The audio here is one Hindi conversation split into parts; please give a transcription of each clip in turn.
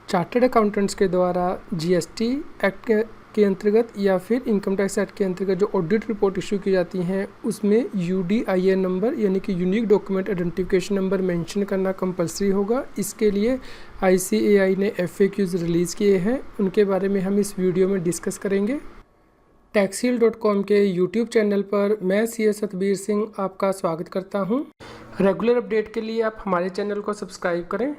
चार्टर्ड अकाउंटेंट्स के द्वारा जीएसटी एक्ट के अंतर्गत या फिर इनकम टैक्स एक्ट के अंतर्गत जो ऑडिट रिपोर्ट इशू की जाती हैं उसमें यूडीआईएन नंबर यानी कि unique document identification number mention करना कंपलसरी होगा। इसके लिए आईसीएआई ने एफएक्यूज रिलीज़ किए हैं, उनके बारे में हम इस वीडियो में डिस्कस करेंगे। taxheal.com के यूट्यूब चैनल पर मैं सीए सतबीर सिंह आपका स्वागत करता हूं। रेगुलर अपडेट के लिए आप हमारे चैनल को सब्सक्राइब करें,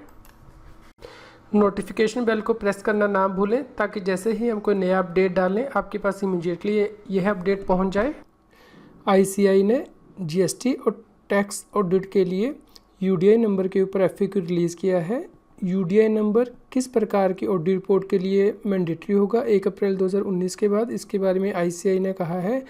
नोटिफिकेशन बेल को प्रेस करना ना भूलें ताकि जैसे ही हम कोई नया अपडेट डालें आपके पास इमीडिएटली यह अपडेट पहुंच जाए। आईसीएआई ने जीएसटी और टैक्स ऑडिट के लिए यूडीआई नंबर के ऊपर एफएक्यू रिलीज़ किया है। यूडीआई नंबर किस प्रकार की ऑडिट रिपोर्ट के लिए मैंडेटरी होगा 1 अप्रैल 2019 के बाद, इसके बारे में आईसीएआई ने कहा है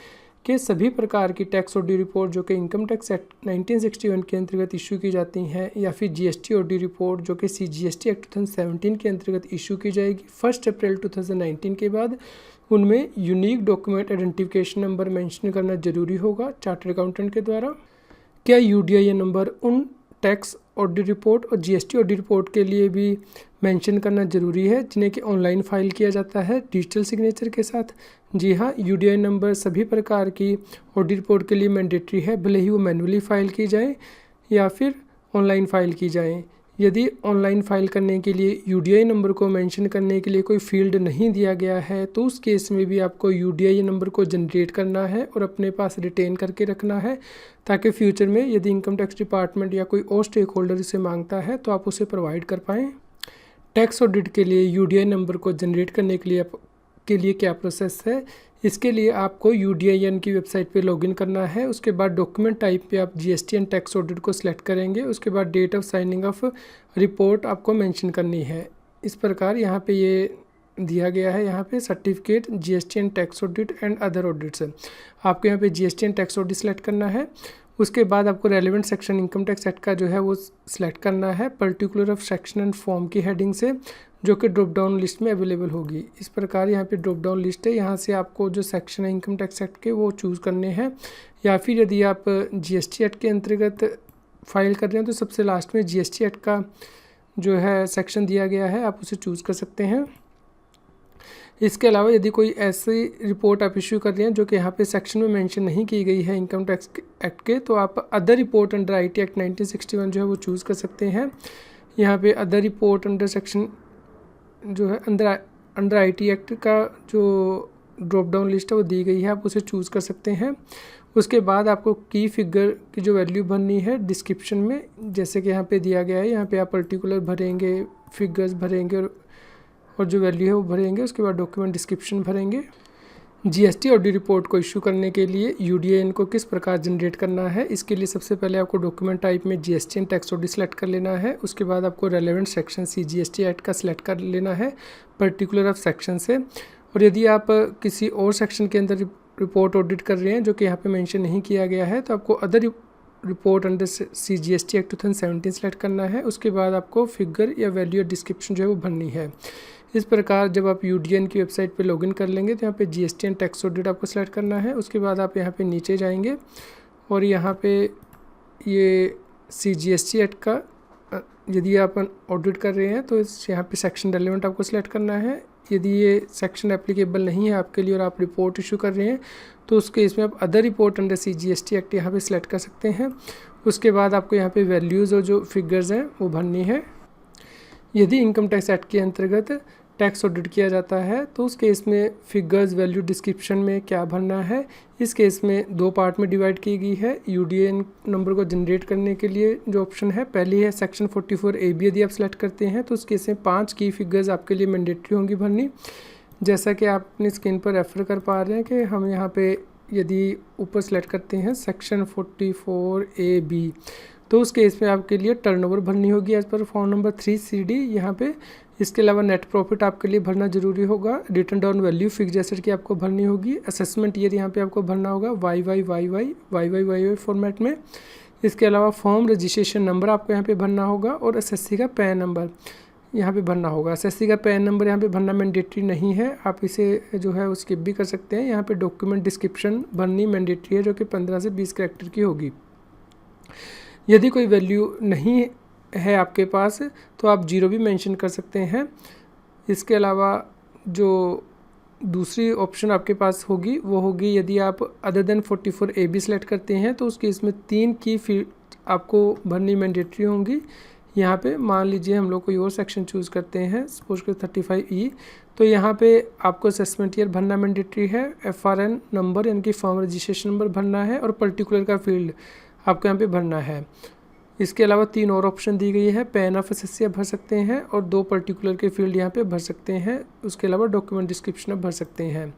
कि सभी प्रकार की टैक्स ऑडिट रिपोर्ट जो कि इनकम टैक्स एक्ट 1961 के अंतर्गत इशू की जाती हैं या फिर जीएसटी ऑडिट रिपोर्ट जो कि सीजीएसटी एक्ट 2017 के अंतर्गत इशू की जाएगी 1 अप्रैल 2019 के बाद, उनमें unique document identification number mention करना जरूरी होगा चार्टर्ड अकाउंटेंट के द्वारा। क्या यूडीआई नंबर उन टैक्स ऑडिट रिपोर्ट और जीएसटी ऑडिट रिपोर्ट के लिए भी मेंशन करना ज़रूरी है जिन्हें कि ऑनलाइन फाइल किया जाता है डिजिटल सिग्नेचर के साथ? जी हाँ, यूडीआई नंबर सभी प्रकार की ऑडिट रिपोर्ट के लिए मैंडेटरी है, भले ही वो मैनुअली फाइल की जाए या फिर ऑनलाइन फाइल की जाए। यदि ऑनलाइन फाइल करने के लिए यूडीआई नंबर को मेंशन करने के लिए कोई फील्ड नहीं दिया गया है तो उस केस में भी आपको यूडीआई नंबर को जनरेट करना है और अपने पास रिटेन करके रखना है ताकि फ्यूचर में यदि इनकम टैक्स डिपार्टमेंट या कोई और स्टेक होल्डर इसे मांगता है तो आप उसे प्रोवाइड कर पाएँ। टैक्स ऑडिट के लिए यूडीआई नंबर को जनरेट करने के लिए क्या प्रोसेस है? इसके लिए आपको यूडीआईएन की वेबसाइट पे लॉगिन करना है। उसके बाद डॉक्यूमेंट टाइप पे आप जीएसटी एंड टैक्स ऑडिट को सिलेक्ट करेंगे। उसके बाद date of signing of report आपको मेंशन करनी है। इस प्रकार यहाँ पे ये दिया गया है, यहाँ पे certificate GST and tax audit and other audits है। आपको यहाँ पे GST and tax audit select करना है। उसके बाद आपको relevant section income tax act का जो है वो सिलेक्ट करना है particular of section and form की हेडिंग से, जो कि ड्रॉप डाउन लिस्ट में अवेलेबल होगी। इस प्रकार यहाँ पे ड्रॉप डाउन लिस्ट है, यहाँ से आपको जो सेक्शन है इनकम टैक्स एक्ट के वो चूज़ करने हैं। या फिर यदि आप जीएसटी एक्ट के अंतर्गत फाइल कर रहे हैं तो सबसे लास्ट में जीएसटी एक्ट का जो है सेक्शन दिया गया है, आप उसे चूज़ कर सकते हैं। इसके अलावा यदि कोई ऐसी रिपोर्ट आप इशू कर रहे हैं जो कि यहाँ पे सेक्शन में मेंशन नहीं की गई है इनकम टैक्स एक्ट के, तो आप other report under IT act 1961 जो है वो चूज़ कर सकते हैं। यहाँ पे अदर रिपोर्ट अंडर सेक्शन जो है अंडर आईटी एक्ट का जो ड्रॉप डाउन लिस्ट है वो दी गई है, आप उसे चूज़ कर सकते हैं। उसके बाद आपको की फिगर की जो वैल्यू भरनी है डिस्क्रिप्शन में, जैसे कि यहाँ पे दिया गया है, यहाँ पे आप पर्टिकुलर भरेंगे, फिगर्स भरेंगे और जो वैल्यू है वो भरेंगे। उसके बाद डॉक्यूमेंट डिस्क्रिप्शन भरेंगे। जीएसटी ऑडिट रिपोर्ट को इशू करने के लिए यूडीआईएन को किस प्रकार जनरेट करना है, इसके लिए सबसे पहले आपको डॉक्यूमेंट टाइप में GST and tax audit select कर लेना है। उसके बाद आपको रेलेवेंट सेक्शन सीजीएसटी एक्ट का सिलेक्ट कर लेना है पर्टिकुलर ऑफ सेक्शन से। और यदि आप किसी और सेक्शन के अंदर रिपोर्ट ऑडिट कर रहे हैं जो कि यहाँ पे मेंशन नहीं किया गया है तो आपको other report under CGST act 2017 select करना है। उसके बाद आपको फिगर या वैल्यू या डिस्क्रिप्शन जो है वो भरनी है। इस प्रकार जब आप यूडीआईएन की वेबसाइट पे लॉगिन कर लेंगे तो यहाँ पे जीएसटी एंड टैक्स ऑडिट आपको सेलेक्ट करना है। उसके बाद आप यहाँ पे नीचे जाएंगे और यहाँ पे ये सीजीएसटी एक्ट का यदि आप ऑडिट कर रहे हैं तो यहाँ पे सेक्शन रेलेवेंट आपको सेलेक्ट करना है। यदि ये सेक्शन एप्लीकेबल नहीं है आपके लिए और आप रिपोर्ट इशू कर रहे हैं तो उस केस में आप other report under CGST act यहाँ पे सिलेक्ट कर सकते हैं। उसके बाद आपको यहाँ पे वैल्यूज़ और जो फिगर्स हैं वो भरनी है। यदि इनकम टैक्स एक्ट के अंतर्गत टैक्स ऑडिट किया जाता है तो उस केस में फिगर्स वैल्यू डिस्क्रिप्शन में क्या भरना है, इस केस में दो पार्ट में डिवाइड की गई है। यूडीआईएन नंबर को जनरेट करने के लिए जो ऑप्शन है, पहली है सेक्शन 44A यदि आप सेलेक्ट करते हैं तो उस केस में 5 की फिगर्स आपके लिए मैंडेटरी होंगी भरनी। जैसा कि आप अपनी स्क्रीन पर रेफर कर पा रहे हैं कि हम यहाँ पे यदि ऊपर सेलेक्ट करते हैं सेक्शन 44AB तो उस केस में आपके लिए टर्नओवर भरनी होगी as per form number 3CD यहाँ पे। इसके अलावा नेट प्रॉफिट आपके लिए भरना जरूरी होगा। Return down value fix asset की आपको भरनी होगी। असेसमेंट ईयर यहाँ पे आपको भरना होगा YYYY फॉर्मेट में। इसके अलावा फॉर्म रजिस्ट्रेशन नंबर आपको यहाँ पे भरना होगा और एसएससी का पैन नंबर यहाँ पे भरना होगा। एसएससी का पैन नंबर यहाँ पे भरना मैंडेटरी नहीं है, आप इसे जो है स्किप भी कर सकते हैं। यहाँ पे डॉक्यूमेंट डिस्क्रिप्शन भरनी मैंडेटरी है जो कि 15 से 20 कैरेक्टर की होगी। यदि कोई वैल्यू नहीं है आपके पास तो आप जीरो भी मेंशन कर सकते हैं। इसके अलावा जो दूसरी ऑप्शन आपके पास होगी वो होगी यदि आप other than 44 A B select करते हैं तो उसके इसमें 3 की फील्ड आपको भरनी मैंडेटरी होंगी। यहाँ पे मान लीजिए हम लोग कोई और सेक्शन चूज़ करते हैं, सपोज कर 35E, तो यहाँ पे आपको असेसमेंट ईयर भरना मैंडेटरी है, FRN नंबर यानी कि फॉर्म रजिस्ट्रेशन नंबर भरना है और पर्टिकुलर का फील्ड आपको यहाँ पे भरना है। इसके अलावा 3 और ऑप्शन दी गई है, पैन ऑफ एसएससी आप भर सकते हैं और 2 पर्टिकुलर के फील्ड यहाँ पे भर सकते हैं। उसके अलावा डॉक्यूमेंट डिस्क्रिप्शन आप भर सकते हैं।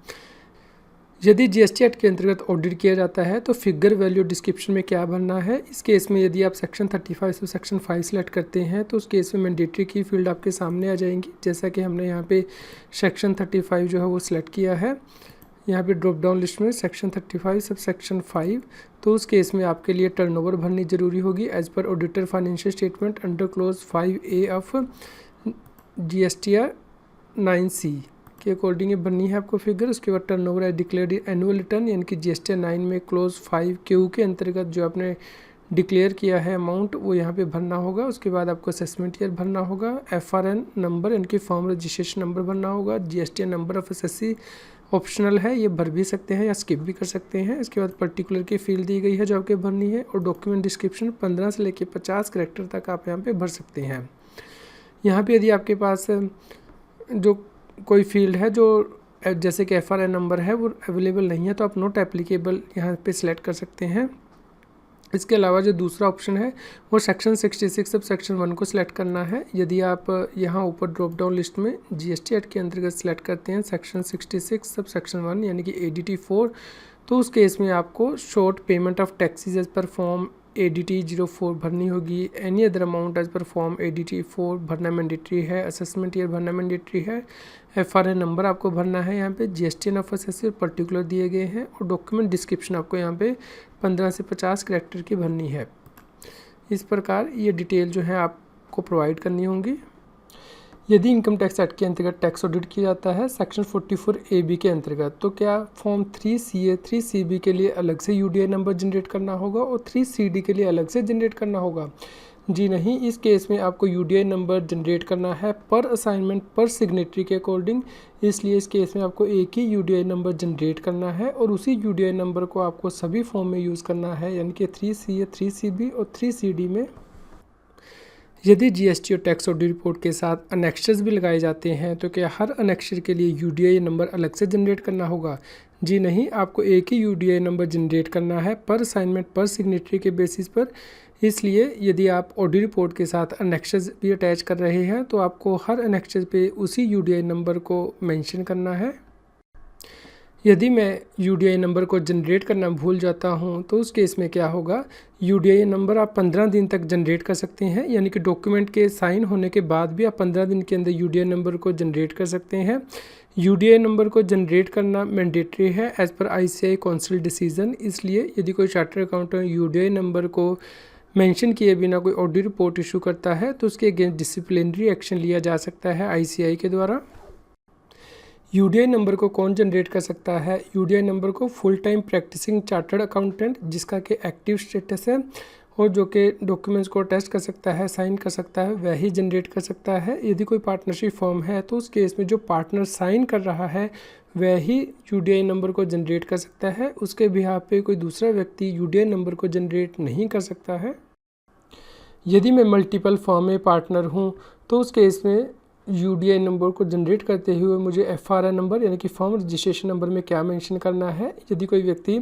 यदि जीएसटी एक्ट के अंतर्गत ऑडिट किया जाता है तो फिगर वैल्यू डिस्क्रिप्शन में क्या भरना है। इस केस में यदि आप सेक्शन 35 से सेक्शन 5 सेलेक्ट करते हैं तो उस केस में मैंडेटरी की फील्ड आपके सामने आ जाएंगी, जैसा कि हमने यहाँ पे सेक्शन 35 जो है वो सिलेक्ट किया है। यहाँ पे ड्रॉप डाउन लिस्ट में सेक्शन 35 सब सेक्शन 5, तो उस केस में आपके लिए टर्नओवर भरनी जरूरी होगी as per auditor financial statement under clause 5A of GSTR 9C के अकॉर्डिंग भरनी है आपको फिगर। उसके बाद turnover as declared annual return यानी कि GSTR 9 में क्लोज 5Q के अंतर्गत जो आपने डिक्लेयर किया है अमाउंट वो यहाँ पे भरना होगा। उसके बाद आपको असेसमेंट ईयर भरना होगा, FRN नंबर यानी कि फॉर्म रजिस्ट्रेशन नंबर भरना होगा, GSTR number of SSC optional है, ये भर भी सकते हैं या स्किप भी कर सकते हैं। इसके बाद पर्टिकुलर की फील्ड दी गई है जो आपके भरनी है और डॉक्यूमेंट डिस्क्रिप्शन 15 से लेकर 50 कैरेक्टर तक आप यहाँ पे भर सकते हैं। यहाँ पे यदि आपके पास जो कोई फील्ड है जो जैसे कि FRN नंबर है वो अवेलेबल नहीं है तो आप नॉट एप्लीकेबल यहाँ पे सिलेक्ट कर सकते हैं। इसके अलावा जो दूसरा ऑप्शन है वो सेक्शन 66 सब सेक्शन 1 को सिलेक्ट करना है। यदि आप यहाँ ऊपर ड्रॉप डाउन लिस्ट में जीएसटी एक्ट के अंतर्गत सिलेक्ट करते हैं सेक्शन 66 सब सेक्शन 1 यानी कि ADT 4, तो उस केस में आपको short payment of taxes as per form ADT 04 भरनी होगी। Any other amount as per form ADT 4 भरना मैंडेटरी है। असेसमेंट ईयर भरना मैंडेटरी है। FRN नंबर आपको भरना है यहाँ पे, GST ऑफ एसएससी पर्टिकुलर दिए गए हैं और डॉक्यूमेंट डिस्क्रिप्शन आपको यहाँ पे 15 से 50 कैरेक्टर की भरनी है। इस प्रकार ये डिटेल जो है आपको प्रोवाइड करनी होंगी। यदि इनकम टैक्स एक्ट के अंतर्गत टैक्स ऑडिट किया जाता है सेक्शन 44AB के अंतर्गत, तो क्या फॉर्म 3CA 3CB के लिए अलग से UDI नंबर जनरेट करना होगा और 3CD के लिए अलग से जनरेट करना होगा? जी नहीं, इस केस में आपको UDI नंबर जनरेट करना है पर असाइनमेंट पर सिग्नेटरी के अकॉर्डिंग। इसलिए इस केस में आपको एक ही UDI नंबर जनरेट करना है और उसी UDI नंबर को आपको सभी फॉर्म में यूज़ करना है, यानी कि 3CA 3CB और 3CD में। यदि जीएसटी और टैक्स ऑडिट रिपोर्ट के साथ अनेक्शर्स भी लगाए जाते हैं तो क्या हर अनेक्शर के लिए UDI नंबर अलग से जनरेट करना होगा? जी नहीं, आपको एक ही UDI नंबर जनरेट करना है पर असाइनमेंट पर सिग्नेटरी के बेसिस पर। इसलिए यदि आप ऑडिट रिपोर्ट के साथ अनेक्शर्स भी अटैच कर रहे हैं तो आपको हर अनेक्शर पे उसी UDI नंबर को मेंशन करना है। यदि मैं UDI नंबर को जनरेट करना भूल जाता हूं तो उस केस में क्या होगा, UDI नंबर आप 15 दिन तक जनरेट कर सकते हैं, यानी कि डॉक्यूमेंट के साइन होने के बाद भी आप 15 दिन के अंदर UDI नंबर को जनरेट कर सकते हैं। UDI नंबर को जनरेट करना मैंडेटरी है as per ICAI council decision. इसलिए यदि कोई चार्टर्ड अकाउंटेंट UDI नंबर को मेंशन किए बिना कोई ऑडिट रिपोर्ट इशू करता है तो उसके अगेंस्ट डिसिप्लिनरी एक्शन लिया जा सकता है ICAI के द्वारा। UDI नंबर को कौन जनरेट कर सकता है? UDI नंबर को full time practising chartered accountant जिसका कि एक्टिव स्टेटस है और जो कि डॉक्यूमेंट्स को टेस्ट कर सकता है, साइन कर सकता है, वह ही जनरेट कर सकता है। यदि कोई पार्टनरशिप फॉर्म है तो उस केस में जो पार्टनर साइन कर रहा है वह ही UDI नंबर को जनरेट कर सकता है। उसके बिहाफ पे कोई दूसरा व्यक्ति UDI नंबर को जनरेट नहीं कर सकता है। यदि मैं मल्टीपल फॉर्म में पार्टनर हूँ तो उस केस में UDI नंबर को जनरेट करते हुए मुझे FRN नंबर यानी कि फॉर्म रजिस्ट्रेशन नंबर में क्या मेंशन करना है। यदि कोई व्यक्ति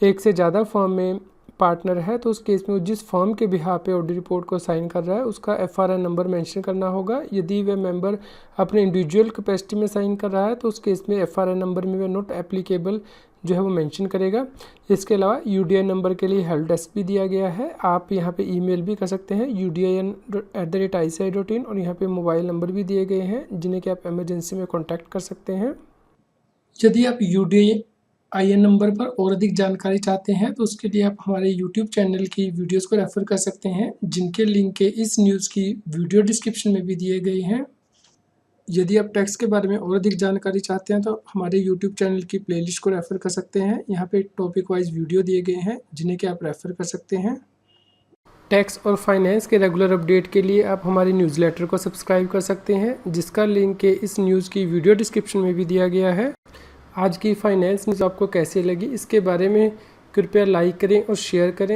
एक से ज़्यादा फॉर्म में पार्टनर है तो उस केस में जिस फॉर्म के बिहाफ पे ऑडिट रिपोर्ट को साइन कर रहा है उसका FRN नंबर मेंशन करना होगा। यदि वह मेंबर अपने इंडिविजुअल कैपेसिटी में साइन कर रहा है तो उस केस में FRN नंबर में वह नॉट एप्लीकेबल जो है वो मेंशन करेगा। इसके अलावा UDI नंबर के लिए हेल्प डेस्क भी दिया गया है, आप यहाँ पे ईमेल भी कर सकते हैं udin@iciai.in और यहाँ पे मोबाइल नंबर भी दिए गए हैं जिन्हें कि आप इमरजेंसी में कॉन्टैक्ट कर सकते हैं। यदि आप UDIN नंबर पर और अधिक जानकारी चाहते हैं तो उसके लिए आप हमारे YouTube चैनल की वीडियोस को रेफ़र कर सकते हैं जिनके लिंक के इस न्यूज़ की वीडियो डिस्क्रिप्शन में भी दिए गए हैं। यदि आप टैक्स के बारे में और अधिक जानकारी चाहते हैं तो हमारे YouTube चैनल की प्लेलिस्ट को रेफ़र कर सकते हैं। यहाँ पे टॉपिक वाइज वीडियो दिए गए हैं जिन्हें कि आप रेफ़र कर सकते हैं। टैक्स और फाइनेंस के रेगुलर अपडेट के लिए आप हमारी न्यूज़लेटर को सब्सक्राइब कर सकते हैं, जिसका लिंक इस न्यूज़ की वीडियो डिस्क्रिप्शन में भी दिया गया है। आज की फाइनेंस न्यूज़ आपको कैसी लगी, इसके बारे में कृपया लाइक करें और शेयर करें।